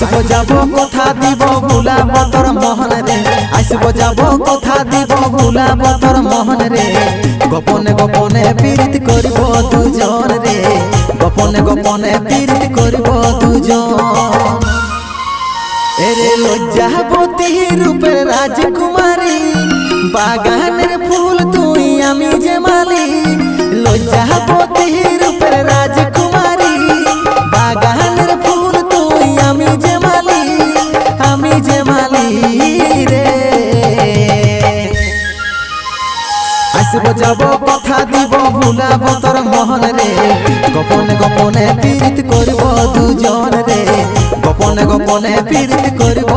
আসব যাব কথা দিব ভুলাব তোর মোহন রে আসব যাব কথা দিব ভুলাব তোর মোহন রে গোপনে গোপনে পীড়িত করিব দুজন রে গোপনে গোপনে পীড়িত করিব দুজন এরে লজ্জাবতী রূপের রাজকুমারী বাগানের ফুল তুই আমি যে মালি লজ্জাবতী রূপের রাজকুমারী বাগানের ফুল তুই আমি যে মালি রে আসব যাব কথা দিব ভুলাব তোর মোহন রে গোপনে গোপনে পীড়িত করিব দুজন রে গোপনে গোপনে পীড়িত করিব